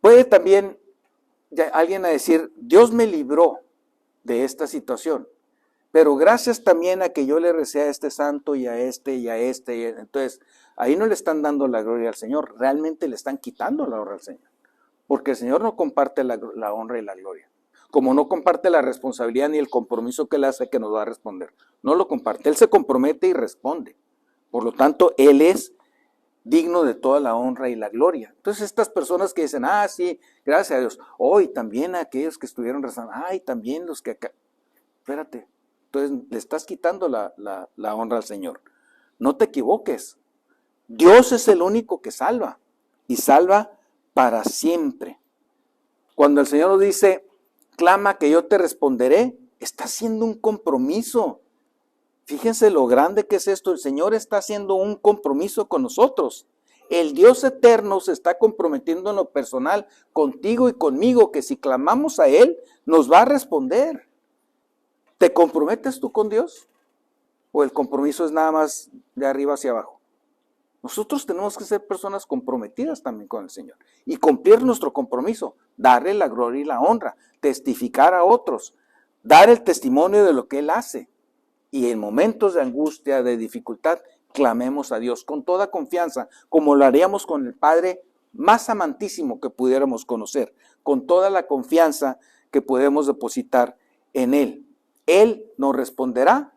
Puede también alguien a decir, Dios me libró de esta situación, pero gracias también a que yo le recé a este santo y a este y a este. Entonces, ahí no le están dando la gloria al Señor, realmente le están quitando la honra al Señor, porque el Señor no comparte la honra y la gloria. Como no comparte la responsabilidad ni el compromiso que Él hace que nos va a responder. No lo comparte, Él se compromete y responde. Por lo tanto, Él es digno de toda la honra y la gloria. Entonces estas personas que dicen, sí, gracias a Dios, hoy también aquellos que estuvieron rezando, también los que acá, espérate, entonces le estás quitando la honra al Señor. No te equivoques, Dios es el único que salva y salva para siempre. Cuando el Señor nos dice, clama que yo te responderé, está haciendo un compromiso. Fíjense lo grande que es esto. El Señor está haciendo un compromiso con nosotros. El Dios eterno se está comprometiendo en lo personal contigo y conmigo, que si clamamos a Él, nos va a responder. ¿Te comprometes tú con Dios? ¿O el compromiso es nada más de arriba hacia abajo? Nosotros tenemos que ser personas comprometidas también con el Señor y cumplir nuestro compromiso, darle la gloria y la honra, testificar a otros, dar el testimonio de lo que Él hace. Y en momentos de angustia, de dificultad, clamemos a Dios con toda confianza, como lo haríamos con el Padre más amantísimo que pudiéramos conocer, con toda la confianza que podemos depositar en Él. Él nos responderá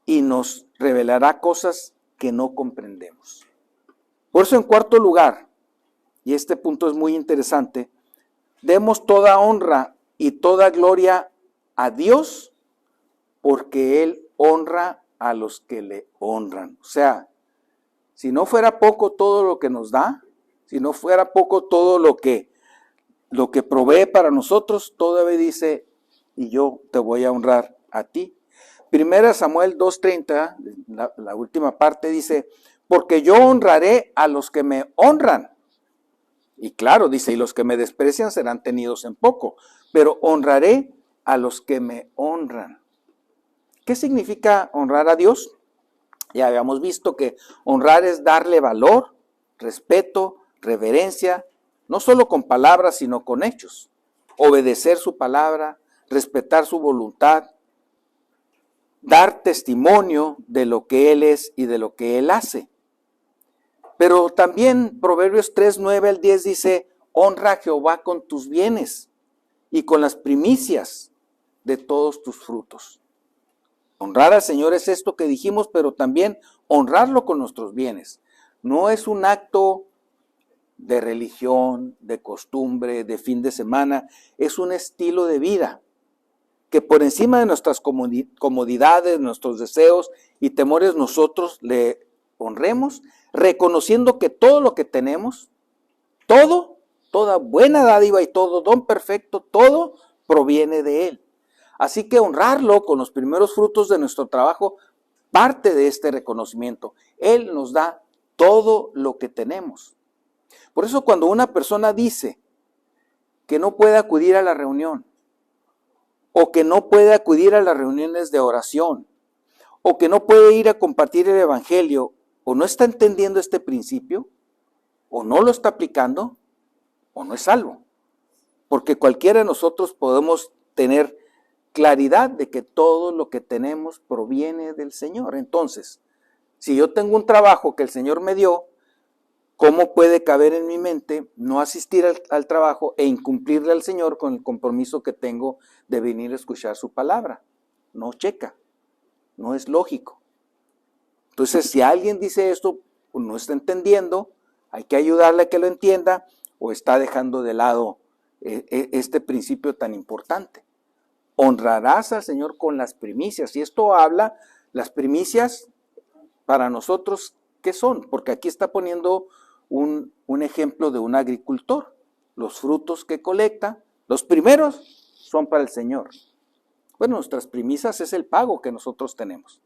y nos revelará cosas que no comprendemos. Por eso, en cuarto lugar, y este punto es muy interesante, demos toda honra y toda gloria a Dios, porque Él honra a los que le honran. O sea, si no fuera poco todo lo que nos da, si no fuera poco todo lo que provee para nosotros, todavía dice, y yo te voy a honrar a ti. Primera Samuel 2:30, la última parte dice, porque yo honraré a los que me honran. Y claro, dice, y los que me desprecian serán tenidos en poco, pero honraré a los que me honran. ¿Qué significa honrar a Dios? Ya habíamos visto que honrar es darle valor, respeto, reverencia, no solo con palabras, sino con hechos. Obedecer su palabra, respetar su voluntad, dar testimonio de lo que Él es y de lo que Él hace. Pero también Proverbios 3:9 al 10 dice, honra a Jehová con tus bienes y con las primicias de todos tus frutos. Honrar al Señor es esto que dijimos, pero también honrarlo con nuestros bienes. No es un acto de religión, de costumbre, de fin de semana, es un estilo de vida que por encima de nuestras comodidades, nuestros deseos y temores nosotros le honremos, reconociendo que todo lo que tenemos, toda buena dádiva y todo don perfecto, todo proviene de Él. Así que honrarlo con los primeros frutos de nuestro trabajo, parte de este reconocimiento. Él nos da todo lo que tenemos. Por eso cuando una persona dice que no puede acudir a la reunión, o que no puede acudir a las reuniones de oración, o que no puede ir a compartir el evangelio, o no está entendiendo este principio, o no lo está aplicando, o no es salvo. Porque cualquiera de nosotros podemos tener claridad de que todo lo que tenemos proviene del Señor. Entonces, si yo tengo un trabajo que el Señor me dio, ¿cómo puede caber en mi mente no asistir al trabajo e incumplirle al Señor con el compromiso que tengo de venir a escuchar su palabra? No checa, no es lógico. Entonces, si alguien dice esto, pues no está entendiendo, hay que ayudarle a que lo entienda o está dejando de lado este principio tan importante. Honrarás al Señor con las primicias. Y esto habla, las primicias para nosotros, ¿qué son? Porque aquí está poniendo un ejemplo de un agricultor. Los frutos que colecta, los primeros son para el Señor. Bueno, nuestras primicias es el pago que nosotros tenemos.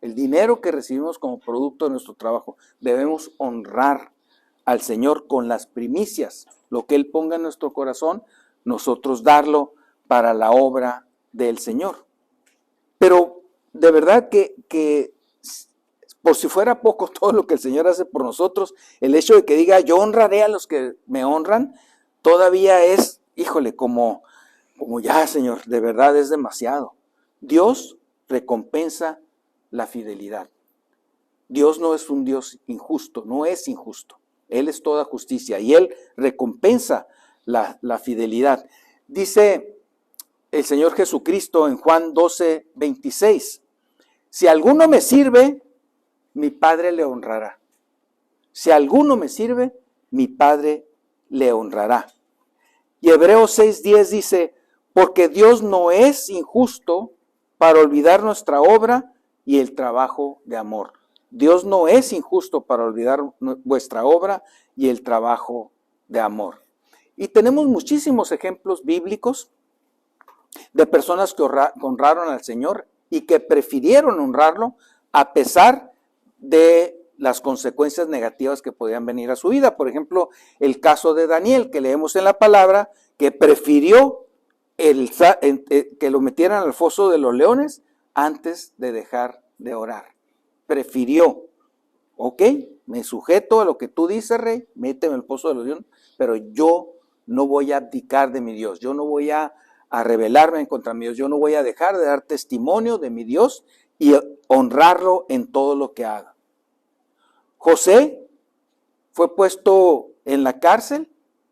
El dinero que recibimos como producto de nuestro trabajo. Debemos honrar al Señor con las primicias. Lo que Él ponga en nuestro corazón, nosotros darlo para la obra del Señor. Pero de verdad que por si fuera poco todo lo que el Señor hace por nosotros, el hecho de que diga yo honraré a los que me honran, todavía es, híjole, como ya, Señor, de verdad es demasiado. Dios recompensa la fidelidad. Dios no es un Dios injusto, no es injusto. Él es toda justicia y Él recompensa la fidelidad. Dice el Señor Jesucristo en Juan 12:26, si alguno me sirve, mi Padre le honrará. Si alguno me sirve, mi Padre le honrará. Y Hebreos 6:10 dice, porque Dios no es injusto para olvidar nuestra obra y el trabajo de amor. Dios no es injusto para olvidar vuestra obra y el trabajo de amor. Y tenemos muchísimos ejemplos bíblicos de personas que honraron al Señor y que prefirieron honrarlo a pesar de las consecuencias negativas que podían venir a su vida. Por ejemplo, el caso de Daniel, que leemos en la palabra, que prefirió que lo metieran al foso de los leones antes de dejar de orar. Prefirió, ok, me sujeto a lo que tú dices, rey, méteme al pozo de los leones, pero yo no voy a abdicar de mi Dios, yo no voy a rebelarme en contra de mi Dios, yo no voy a dejar de dar testimonio de mi Dios y honrarlo en todo lo que haga. José fue puesto en la cárcel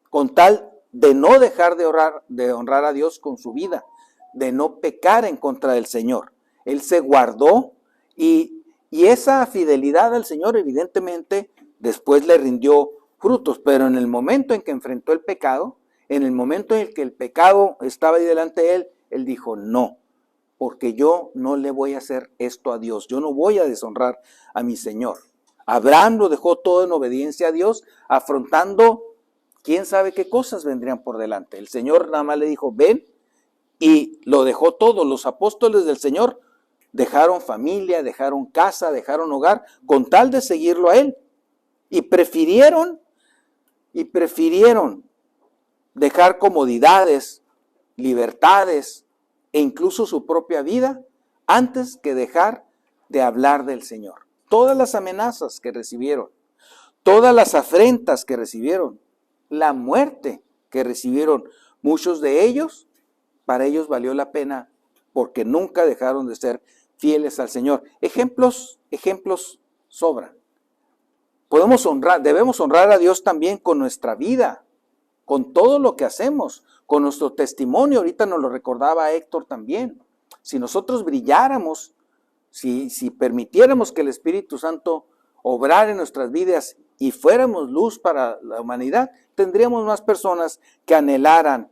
con tal de no dejar de honrar a Dios con su vida, de no pecar en contra del Señor. Él se guardó y esa fidelidad al Señor evidentemente después le rindió frutos, pero en el momento en que enfrentó el pecado, en el momento en el que el pecado estaba ahí delante de él, él dijo no, porque yo no le voy a hacer esto a Dios, yo no voy a deshonrar a mi Señor. Abraham lo dejó todo en obediencia a Dios, afrontando quién sabe qué cosas vendrían por delante. El Señor nada más le dijo, ven, y lo dejó todo. Los apóstoles del Señor dejaron familia, dejaron casa, dejaron hogar, con tal de seguirlo a Él. Y prefirieron dejar comodidades, libertades e incluso su propia vida antes que dejar de hablar del Señor. Todas las amenazas que recibieron, todas las afrentas que recibieron, la muerte que recibieron, muchos de ellos, para ellos valió la pena porque nunca dejaron de ser fieles al Señor. Ejemplos sobran. Debemos honrar a Dios también con nuestra vida, con todo lo que hacemos, con nuestro testimonio. Ahorita nos lo recordaba Héctor también. Si nosotros brilláramos, si permitiéramos que el Espíritu Santo obrara en nuestras vidas y fuéramos luz para la humanidad, tendríamos más personas que anhelaran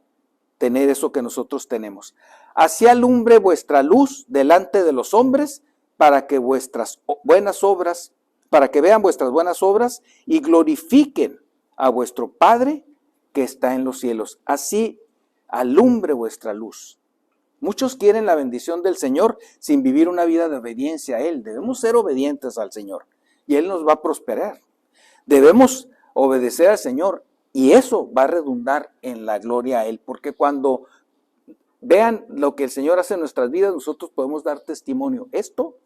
tener eso que nosotros tenemos. Así alumbre vuestra luz delante de los hombres para que vean vuestras buenas obras y glorifiquen a vuestro Padre que está en los cielos. Así alumbre vuestra luz. Muchos quieren la bendición del Señor sin vivir una vida de obediencia a Él. Debemos ser obedientes al Señor y Él nos va a prosperar. Debemos obedecer al Señor y eso va a redundar en la gloria a Él, porque cuando vean lo que el Señor hace en nuestras vidas, nosotros podemos dar testimonio. Esto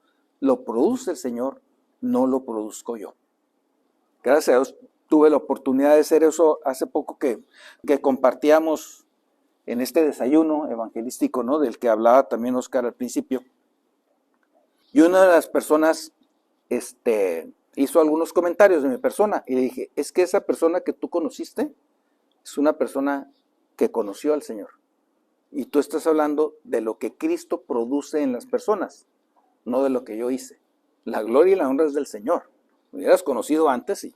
lo produce el Señor, no lo produzco yo. Gracias a Dios tuve la oportunidad de hacer eso hace poco que compartíamos en este desayuno evangelístico, ¿no?, del que hablaba también Oscar al principio. Y una de las personas hizo algunos comentarios de mi persona y le dije, es que esa persona que tú conociste es una persona que conoció al Señor. Y tú estás hablando de lo que Cristo produce en las personas, no de lo que yo hice. La gloria y la honra es del Señor. Me hubieras conocido antes y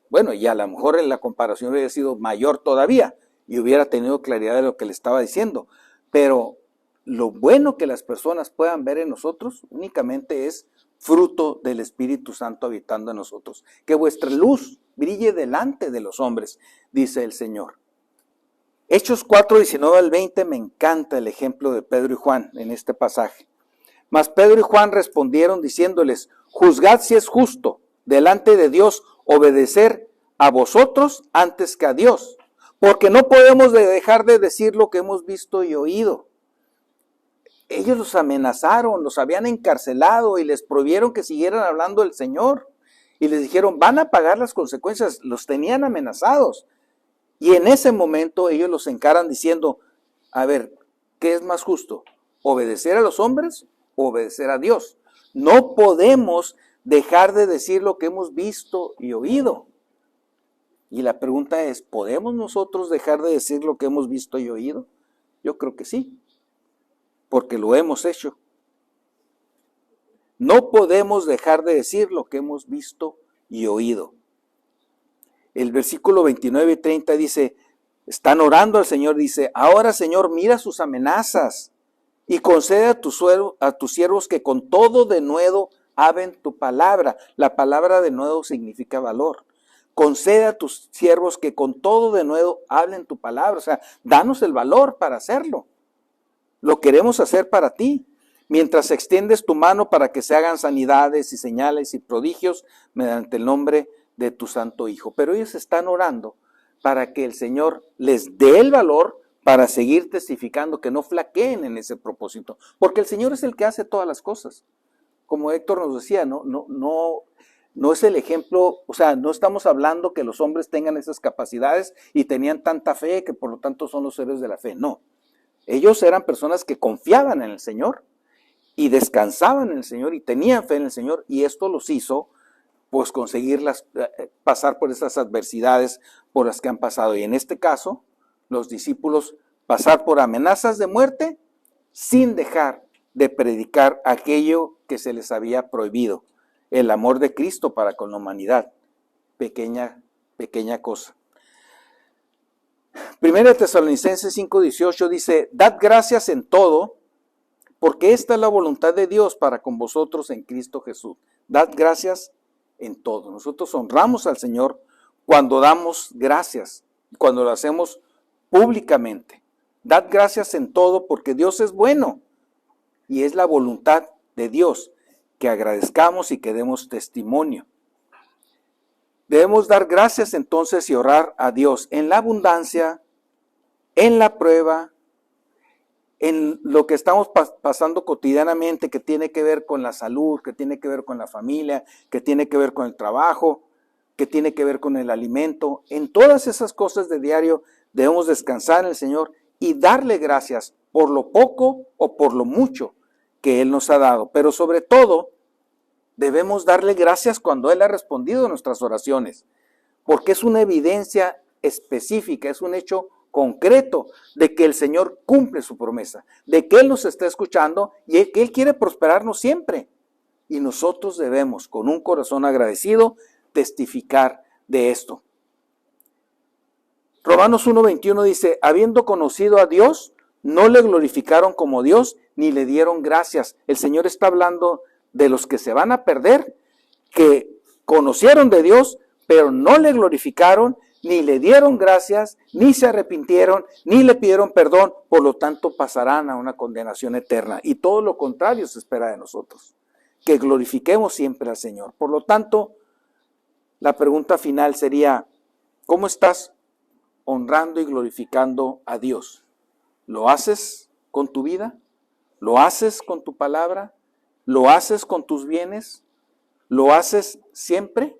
bueno, y a lo mejor en la comparación hubiera sido mayor todavía y hubiera tenido claridad de lo que le estaba diciendo. Pero lo bueno que las personas puedan ver en nosotros únicamente es fruto del Espíritu Santo habitando en nosotros. Que vuestra luz brille delante de los hombres, dice el Señor. Hechos 4, 19 al 20, me encanta el ejemplo de Pedro y Juan en este pasaje. Mas Pedro y Juan respondieron diciéndoles, juzgad si es justo delante de Dios obedecer a vosotros antes que a Dios, porque no podemos dejar de decir lo que hemos visto y oído. Ellos los amenazaron, los habían encarcelado y les prohibieron que siguieran hablando del Señor. Y les dijeron, van a pagar las consecuencias, los tenían amenazados. Y en ese momento ellos los encaran diciendo, a ver, ¿qué es más justo? ¿Obedecer a los hombres o obedecer a Dios? No podemos dejar de decir lo que hemos visto y oído. Y la pregunta es, ¿podemos nosotros dejar de decir lo que hemos visto y oído? Yo creo que sí, porque lo hemos hecho. No podemos dejar de decir lo que hemos visto y oído. El versículo 29 y 30 dice, están orando al Señor, dice, ahora Señor, mira sus amenazas y concede a tus siervos que con todo denuedo hablen tu palabra. La palabra denuedo significa valor. Concede a tus siervos que con todo denuedo hablen tu palabra. O sea, danos el valor para hacerlo. Lo queremos hacer para ti. Mientras extiendes tu mano para que se hagan sanidades y señales y prodigios mediante el nombre de tu santo Hijo. Pero ellos están orando para que el Señor les dé el valor para seguir testificando, que no flaqueen en ese propósito. Porque el Señor es el que hace todas las cosas. Como Héctor nos decía, no es el ejemplo, o sea, no estamos hablando que los hombres tengan esas capacidades y tenían tanta fe que por lo tanto son los héroes de la fe. No, ellos eran personas que confiaban en el Señor y descansaban en el Señor y tenían fe en el Señor, y esto los hizo pues pasar por esas adversidades por las que han pasado. Y en este caso, los discípulos pasar por amenazas de muerte sin dejar de predicar aquello que se les había prohibido, el amor de Cristo para con la humanidad. Pequeña cosa. Primera Tesalonicenses 5:18 dice, dad gracias en todo, porque esta es la voluntad de Dios para con vosotros en Cristo Jesús. Dad gracias en todo. Nosotros honramos al Señor cuando damos gracias, cuando lo hacemos públicamente. Dad gracias en todo porque Dios es bueno y es la voluntad de Dios que agradezcamos y que demos testimonio. Debemos dar gracias entonces y orar a Dios en la abundancia, en la prueba, en lo que estamos pasando cotidianamente, que tiene que ver con la salud, que tiene que ver con la familia, que tiene que ver con el trabajo, que tiene que ver con el alimento. En todas esas cosas de diario debemos descansar en el Señor y darle gracias por lo poco o por lo mucho que Él nos ha dado. Pero sobre todo, debemos darle gracias cuando Él ha respondido a nuestras oraciones, porque es una evidencia específica, es un hecho concreto de que el Señor cumple su promesa, de que Él nos está escuchando y que Él quiere prosperarnos siempre. Y nosotros debemos, con un corazón agradecido, testificar de esto. Romanos 1:21 dice, habiendo conocido a Dios, no le glorificaron como Dios, ni le dieron gracias. El Señor está hablando de los que se van a perder, que conocieron de Dios, pero no le glorificaron, ni le dieron gracias, ni se arrepintieron, ni le pidieron perdón, por lo tanto pasarán a una condenación eterna. Y todo lo contrario se espera de nosotros, que glorifiquemos siempre al Señor. Por lo tanto, la pregunta final sería, ¿cómo estás honrando y glorificando a Dios? ¿Lo haces con tu vida? ¿Lo haces con tu palabra? ¿Lo haces con tus bienes? ¿Lo haces siempre?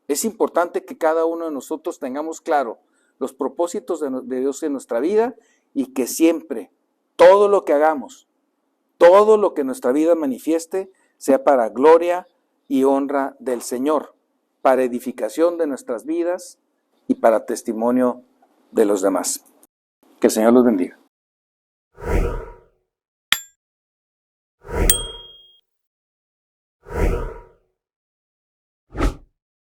Es importante que cada uno de nosotros tengamos claro los propósitos de Dios en nuestra vida y que siempre, todo lo que hagamos, todo lo que nuestra vida manifieste, sea para gloria y honra del Señor, para edificación de nuestras vidas y para testimonio de los demás. Que el Señor los bendiga.